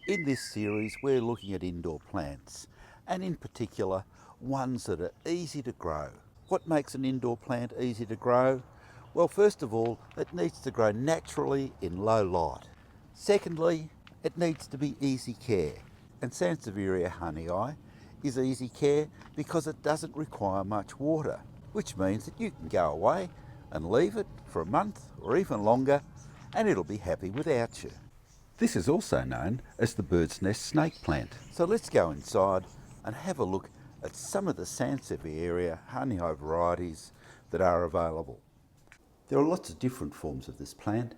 In this series we're looking at indoor plants, and in particular ones that are easy to grow. What makes an indoor plant easy to grow? Well, first of all, it needs to grow naturally in low light. Secondly, it needs to be easy care, and Sanseveria hahnii is easy care because it doesn't require much water, which means that you can go away and leave it for a month or even longer and it'll be happy without you. This is also known as the bird's nest snake plant. So let's go inside and have a look at some of the Sansevieria hahnii varieties that are available. There are lots of different forms of this plant,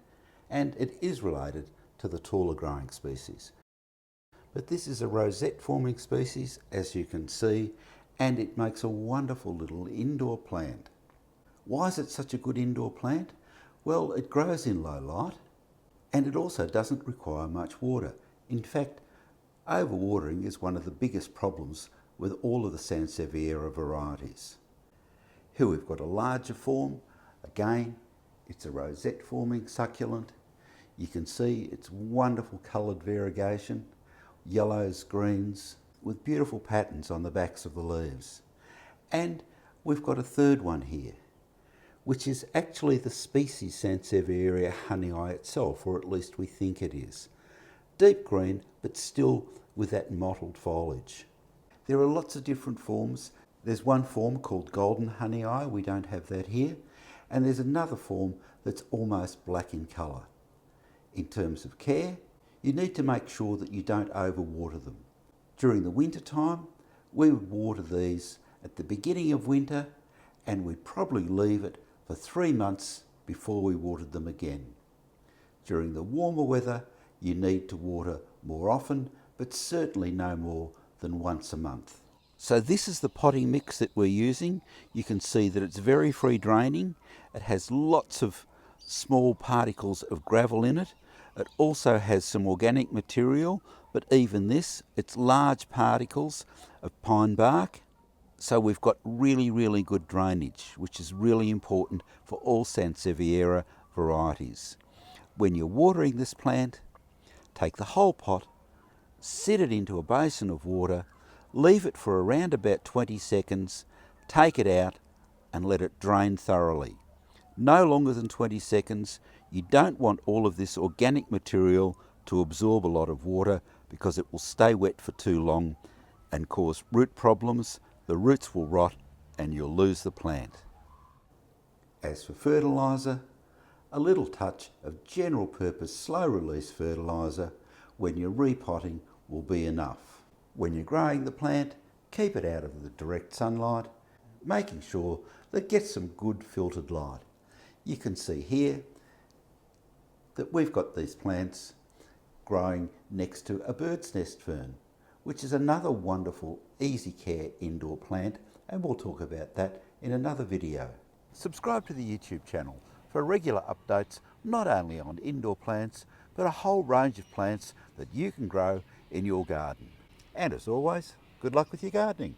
and it is related to the taller growing species. But this is a rosette forming species, as you can see, and it makes a wonderful little indoor plant. Why is it such a good indoor plant? Well, it grows in low light, and it also doesn't require much water. In fact, overwatering is one of the biggest problems with all of the Sanseviera varieties. Here we've got a larger form. Again, it's a rosette forming succulent. You can see its wonderful coloured variegation, yellows, greens, with beautiful patterns on the backs of the leaves. And we've got a third one here, which is actually the species Sansevieria hahnii itself, or at least we think it is. Deep green, but still with that mottled foliage. There are lots of different forms. There's one form called golden hahnii, we don't have that here, and there's another form that's almost black in colour. In terms of care, you need to make sure that you don't overwater them. During the winter time, we would water these at the beginning of winter, and we'd probably leave it for 3 months before we watered them again. During the warmer weather, you need to water more often, but certainly no more than once a month. So this is the potting mix that we're using. You can see that it's very free draining. It has lots of small particles of gravel in it. It also has some organic material, but even this, it's large particles of pine bark. So we've got really good drainage, which is really important for all Sanseviera varieties. When you're watering this plant, take the whole pot, sit it into a basin of water, leave it for around about 20 seconds, take it out and let it drain thoroughly. No longer than 20 seconds. You don't want all of this organic material to absorb a lot of water because it will stay wet for too long and cause root problems. The roots will rot and you'll lose the plant. As for fertiliser, a little touch of general purpose slow release fertiliser when you're repotting will be enough. When you're growing the plant, keep it out of the direct sunlight, making sure that it gets some good filtered light. You can see here that we've got these plants growing next to a bird's nest fern, which is another wonderful easy care indoor plant, and we'll talk about that in another video. Subscribe to the YouTube channel for regular updates not only on indoor plants but a whole range of plants that you can grow in your garden. And as always, good luck with your gardening.